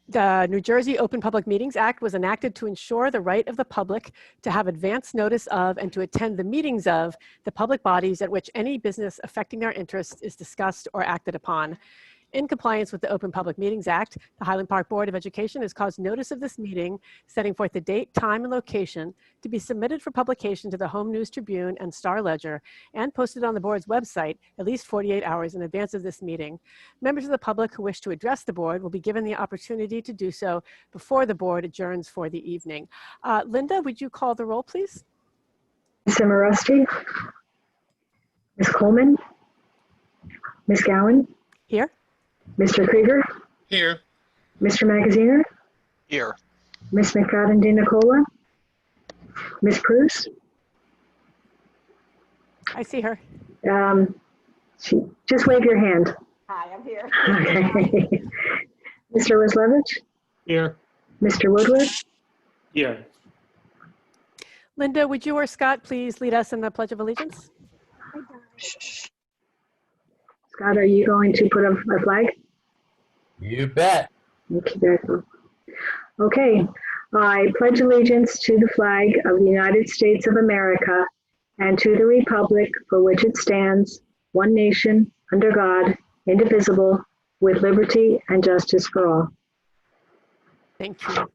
The New Jersey Open Public Meetings Act was enacted to ensure the right of the public to have advance notice of and to attend the meetings of the public bodies at which any business affecting their interests is discussed or acted upon. In compliance with the Open Public Meetings Act, the Highland Park Board of Education has caused notice of this meeting, setting forth the date, time, and location to be submitted for publication to the Home News Tribune and Star Ledger and posted on the board's website at least 48 hours in advance of this meeting. Members of the public who wish to address the board will be given the opportunity to do so before the board adjourns for the evening. Linda, would you call the roll, please? Ms. Rusty, Ms. Coleman, Ms. Gowan, Here. Mr. Krieger, Here. Mr. Magaziner, Here. Ms. McFadden DeNicola, Ms. Bruce. I see her. Just wave your hand. Hi, I'm here. Okay. Mr. Wislevich, Here. Mr. Woodward, Here. Linda, would you or Scott please lead us in the Pledge of Allegiance? Scott, are you going to put up a flag? You bet. Okay, I pledge allegiance to the flag of the United States of America and to the republic for which it stands, one nation, under God, indivisible, with liberty and justice for all. Thank you.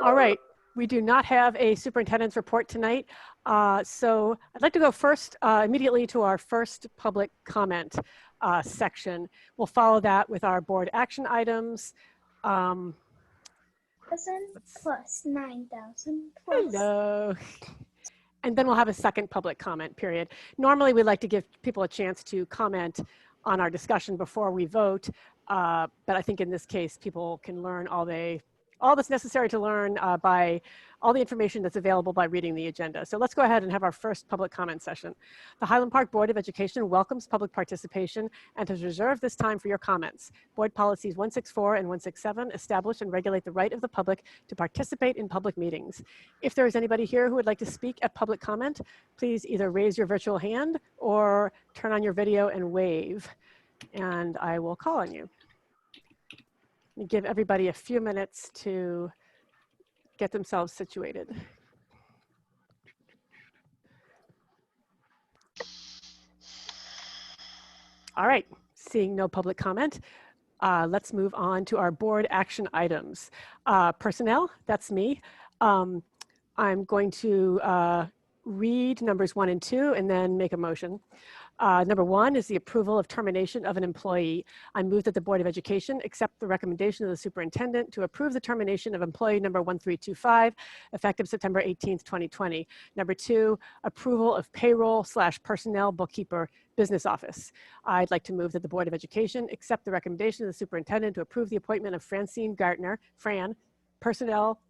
All right. We do not have a superintendent's report tonight. So I'd like to go first immediately to our first public comment section. We'll follow that with our board action items. 1,000 plus 9,000 plus. Hello. And then we'll have a second public comment period. Normally we like to give people a chance to comment on our discussion before we vote. But I think in this case, people can learn all that's necessary to learn by all the information that's available by reading the agenda. So let's go ahead and have our first public comment session. The Highland Park Board of Education welcomes public participation and has reserved this time for your comments. Board policies 164 and 167 establish and regulate the right of the public to participate in public meetings. If there is anybody here who would like to speak at public comment, please either raise your virtual hand or turn on your video and wave, and I will call on you. Give everybody a few minutes to get themselves situated. All right, seeing no public comment, let's move on to our board action items. Personnel, that's me. I'm going to read numbers 1 and 2 and then make a motion. Number 1 is the approval of termination of an employee. I move that the Board of Education accept the recommendation of the superintendent to approve the termination of employee number 1325, effective September 18th, 2020. Number 2, approval of payroll/personnel bookkeeper business office. I'd like to move that the Board of Education accept the recommendation of the superintendent to approve the appointment of Francine Gartner, Fran,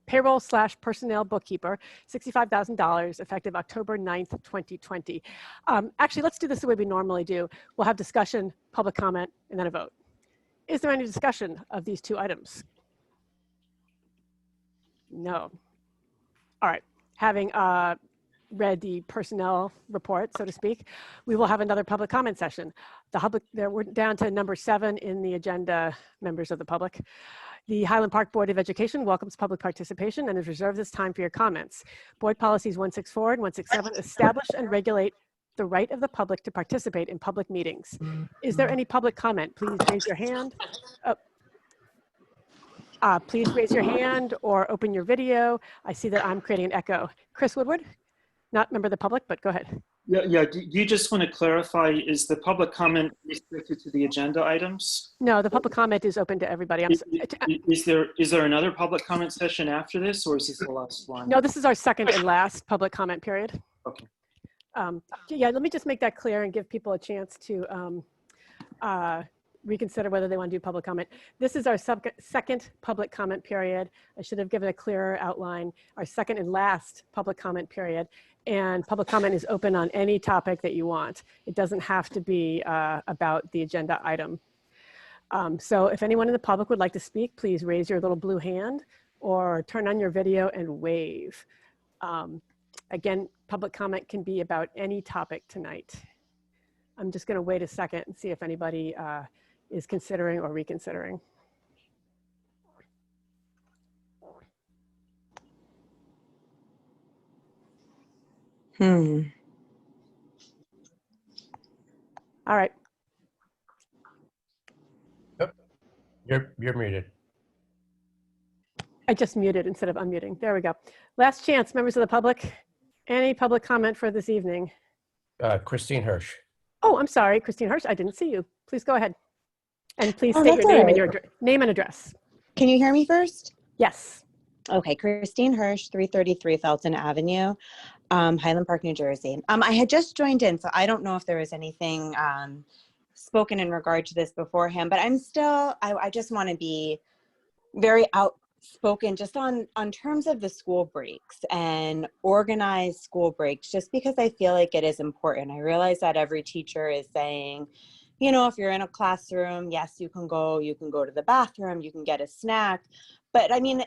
payroll/personnel bookkeeper, $65,000 effective October 9th, 2020. Actually, let's do this the way we normally do. We'll have discussion, public comment, and then a vote. Is there any discussion of these two items? No. All right. Having read the personnel report, so to speak, we will have another public comment session. We're down to number 7 in the agenda, members of the public. The Highland Park Board of Education welcomes public participation and has reserved this time for your comments. Board policies 164 and 167 establish and regulate the right of the public to participate in public meetings. Is there any public comment? Please raise your hand. Please raise your hand or open your video. I see that I'm creating an echo. Chris Woodward, not member of the public, but go ahead. Yeah. Do you just want to clarify, is the public comment restricted to the agenda items? No, the public comment is open to everybody. Is there another public comment session after this, or is this the last one? No, this is our second and last public comment period. Okay. Yeah, let me just make that clear and give people a chance to reconsider whether they want to do public comment. This is our second public comment period. I should have given a clearer outline. Our second and last public comment period. And public comment is open on any topic that you want. It doesn't have to be about the agenda item. So if anyone in the public would like to speak, please raise your little blue hand or turn on your video and wave. Again, public comment can be about any topic tonight. I'm just going to wait a second and see if anybody is considering or reconsidering. Hmm. All right. You're muted. I just muted instead of unmuting. There we go. Last chance, members of the public. Any public comment for this evening? Christine Hersh. Oh, I'm sorry, Christine Hersh. I didn't see you. Please go ahead. And please Oh, state that's your name all and right. your name and address. Can you hear me first? Yes. Okay, Christine Hersh, 333 Felton Avenue, Highland Park, New Jersey. I had just joined in, so I don't know if there was anything spoken in regard to this beforehand, but I just want to be very outspoken just on terms of the school breaks and organized school breaks, just because I feel like it is important. I realize that every teacher is saying, you know, if you're in a classroom, yes, you can go to the bathroom, you can get a snack. But I mean,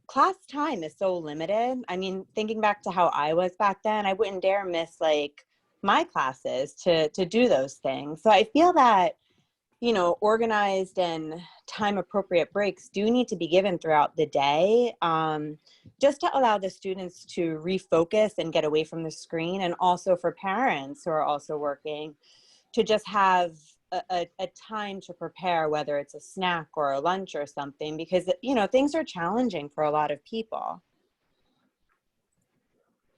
class time is so limited. I mean, thinking back to how I was back then, I wouldn't dare miss like my classes to do those things. So I feel that, you know, organized and time appropriate breaks do need to be given throughout the day, just to allow the students to refocus and get away from the screen, and also for parents who are also working to just have a time to prepare, whether it's a snack or a lunch or something, because, you know, things are challenging for a lot of people.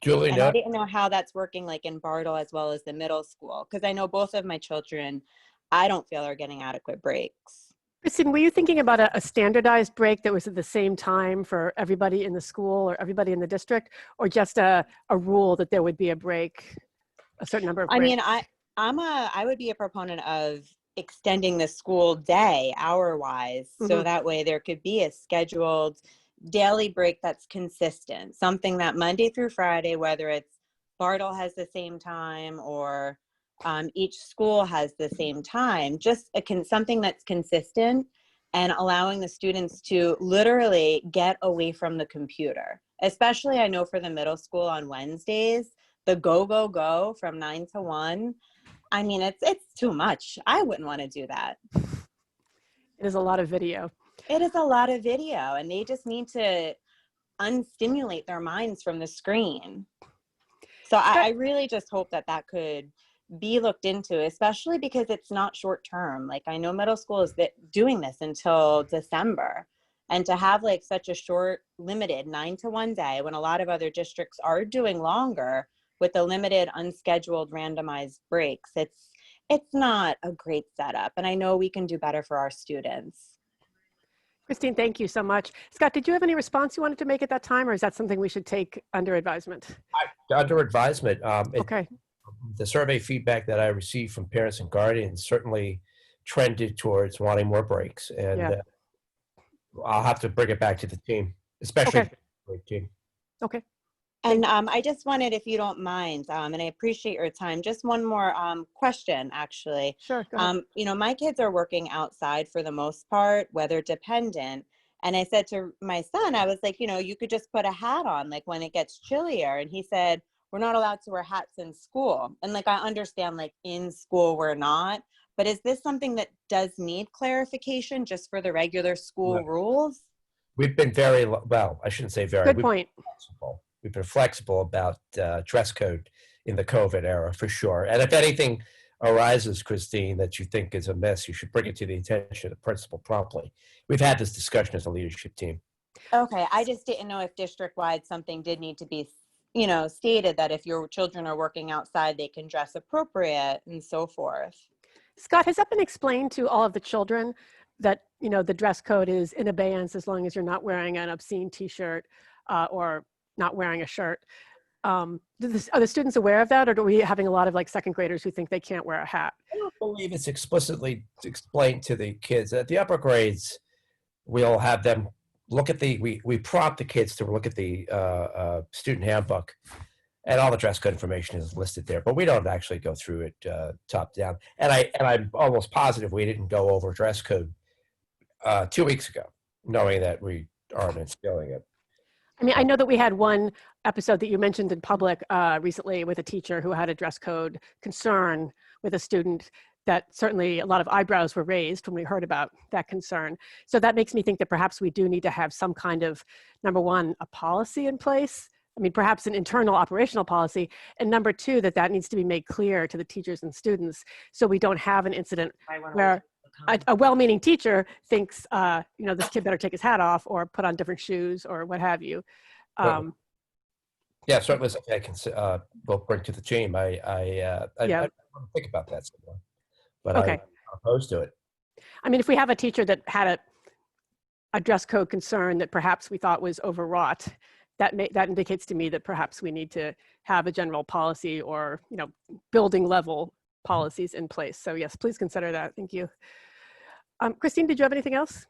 Julie, And no. I didn't know how that's working like in Bartle as well as the middle school, because I know both of my children, I don't feel are getting adequate breaks. Kristen, were you thinking about a standardized break that was at the same time for everybody in the school or everybody in the district, or just a rule that there would be a break, a certain number of breaks? I mean, I would be a proponent of extending the school day hour-wise, so that way there could be a scheduled daily break that's consistent, something that Monday through Friday, whether it's Bartle has the same time or each school has the same time, just something that's consistent and allowing the students to literally get away from the computer. Especially, I know for the middle school on Wednesdays, the go from 9 to 1. I mean, it's too much. I wouldn't want to do that. It is a lot of video. It is a lot of video, and they just need to unstimulate their minds from the screen. So I really just hope that could be looked into, especially because it's not short term. Like, I know middle school is doing this until December, and to have like such a short, limited 9 to 1 day when a lot of other districts are doing longer with the limited, unscheduled, randomized breaks, it's not a great setup. And I know we can do better for our students. Christine, thank you so much. Scott, did you have any response you wanted to make at that time, or is that something we should take under advisement? Under advisement. Okay. The survey feedback that I received from parents and guardians certainly trended towards wanting more breaks, and I'll have to bring it back to the team, especially the team. Okay. And I just wanted, if you don't mind, and I appreciate your time, just one more question, actually. Sure, go ahead. You know, my kids are working outside for the most part, weather dependent. And I said to my son, I was like, you know, you could just put a hat on, like when it gets chillier. And he said, we're not allowed to wear hats in school. And like, I understand, like in school, we're not. But is this something that does need clarification just for the regular school rules? We've been very, well, I shouldn't say very. Good point. We've been flexible about dress code in the COVID era, for sure. And if anything arises, Christine, that you think is amiss, you should bring it to the attention of the principal promptly. We've had this discussion as a leadership team. Okay, I just didn't know if district-wide something did need to be, you know, stated that if your children are working outside, they can dress appropriate and so forth. Scott, has that been explained to all of the children that, you know, the dress code is in abeyance as long as you're not wearing an obscene t-shirt or not wearing a shirt? Are the students aware of that, or are we having a lot of like second graders who think they can't wear a hat? I don't believe it's explicitly explained to the kids. At the upper grades, we'll have them look at we prompt the kids to look at the student handbook, and all the dress code information is listed there, but we don't actually go through it top down. And I'm almost positive we didn't go over dress code 2 weeks ago, knowing that we aren't instilling it. I mean, I know that we had one episode that you mentioned in public recently with a teacher who had a dress code concern with a student, that certainly a lot of eyebrows were raised when we heard about that concern. So that makes me think that perhaps we do need to have some kind of, number one, a policy in place I mean, perhaps an internal operational policy. And number two, that needs to be made clear to the teachers and students so we don't have an incident where a well-meaning teacher thinks, this kid better take his hat off or put on different shoes or what have you. Yeah, certainly something I can will bring to the team. I want to think about that some more, but Okay. I'm opposed to it. I mean, if we have a teacher that had a dress code concern that perhaps we thought was overwrought, that indicates to me that perhaps we need to have a general policy or, building level policies in place. So yes, please consider that. Thank you. Christine, did you have anything else?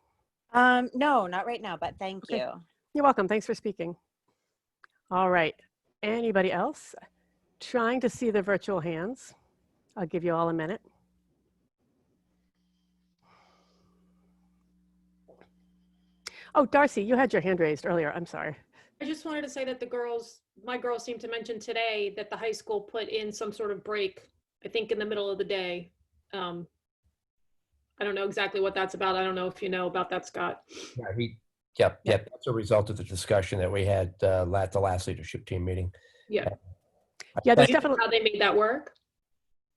No, not right now, but thank you. You're welcome. Thanks for speaking. All right. Anybody else? Trying to see the virtual hands. I'll give you all a minute. Oh, Darcy, you had your hand raised earlier. I'm sorry. I just wanted to say that my girls seemed to mention today that the high school put in some sort of break, I think in the middle of the day. I don't know exactly what that's about. I don't know if you know about that, Scott. Yeah, that's a result of the discussion that we had at the last leadership team meeting. Yeah. Yeah, there's Do you know definitely how they made that work?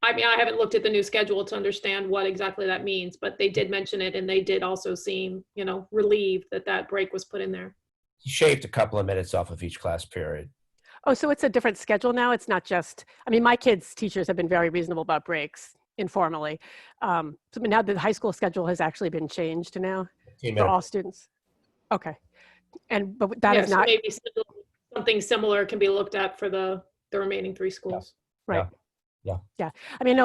I mean, I haven't looked at the new schedule to understand what exactly that means, but they did mention it, and they did also seem, relieved that break was put in there. He shaved a couple of minutes off of each class period. Oh, so it's a different schedule now? It's not just, I mean, my kids' teachers have been very reasonable about breaks informally. So now the high school schedule has actually been changed now for all students. Okay. But that is so not. Maybe something similar can be looked at for the remaining 3 schools. Right. Yeah. I mean,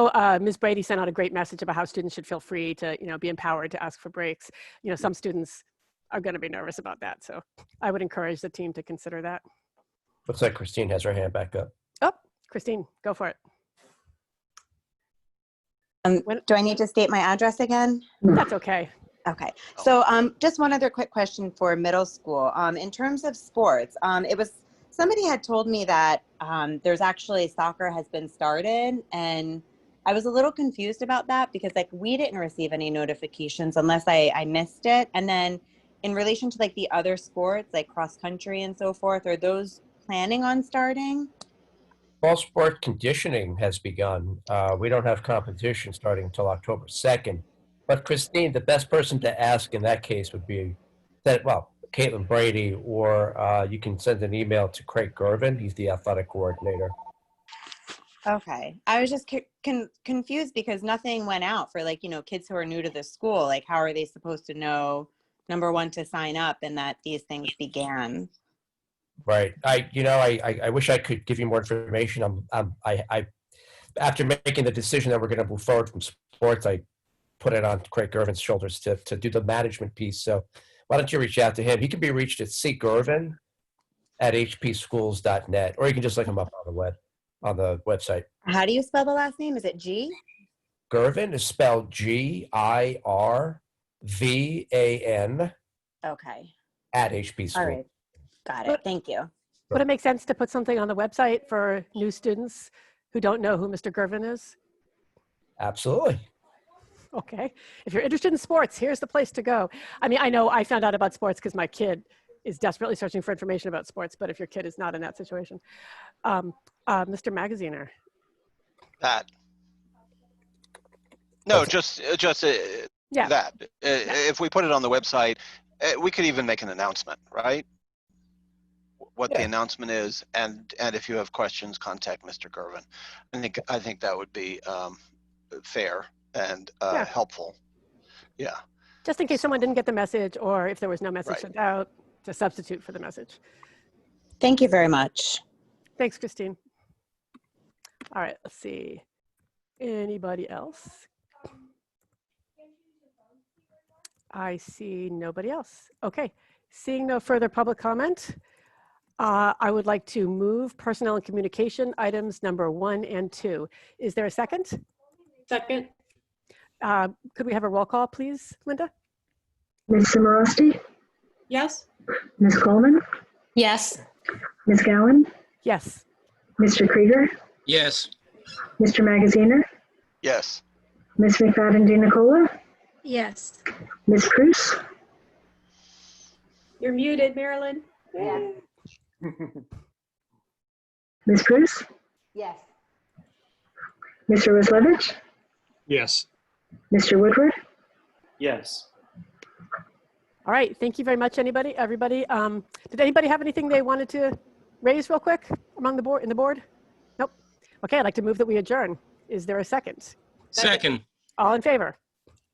Ms. Brady sent out a great message about how students should feel free to, be empowered to ask for breaks. Some students are going to be nervous about that. So I would encourage the team to consider that. Looks like Christine has her hand back up. Oh, Christine, go for it. Do I need to state my address again? That's okay. Okay. So just one other quick question for middle school. In terms of sports, somebody had told me that there's actually soccer has been started, and I was a little confused about that because we didn't receive any notifications unless I missed it. And then in relation to the other sports like cross country and so forth, are those planning on starting? Fall sport conditioning has begun. We don't have competition starting until October 2nd. But Christine, the best person to ask in that case would be Caitlin Brady, or you can send an email to Craig Gervin. He's the athletic coordinator. Okay. I was just confused because nothing went out for kids who are new to the school. How are they supposed to know, number one, to sign up and that these things began? Right. I wish I could give you more information. I after making the decision that we're going to move forward from sports, I put it on Craig Gervin's shoulders to do the management piece. So why don't you reach out to him? He can be reached at cgervin@hpschools.net, or you can just look him up on the website. How do you spell the last name? Is it G? Gervin is spelled GIRVAN. Okay. At HP Schools. All right. Got it. Thank you. Would it make sense to put something on the website for new students who don't know who Mr. Gervin is? Absolutely. Okay. If you're interested in sports, here's the place to go. I mean, I know I found out about sports because my kid is desperately searching for information about sports, but if your kid is not in that situation. Mr. Magaziner. That. No, just that. If we put it on the website, we could even make an announcement, right? What the announcement is, and if you have questions, contact Mr. Gervin. I think that would be fair and helpful. Yeah. Just in case someone didn't get the message, or if there was no message sent out, to substitute for the message. Thank you very much. Thanks, Christine. All right, let's see. Anybody else? I see nobody else. Okay, seeing no further public comment, I would like to move personnel and communication items number 1 and 2. Is there a second? Second. Could we have a roll call, please, Linda? Ms. Simorowski? Yes. Ms. Coleman? Yes. Ms. Gowan? Yes. Mr. Krieger? Yes. Mr. Magaziner? Yes. Ms. McFadden DiNicola? Yes. Ms. Cruz? You're muted, Marilyn. Yeah. Ms. Bruce, Yes. Mr. Wislevich, Yes. Mr. Woodward. Yes. All right, thank you very much, everybody. Did anybody have anything they wanted to raise real quick among the board? Nope. Okay, I'd like to move that we adjourn. Is there a second? Second. All in favor?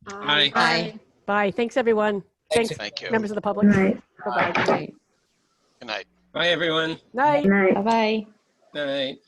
Aye. Aye. Bye. Thanks, everyone. Thanks, Thank you. members of the public. Good night. Bye-bye. Good night. Bye, everyone. Night. Good night. Bye-bye. Night.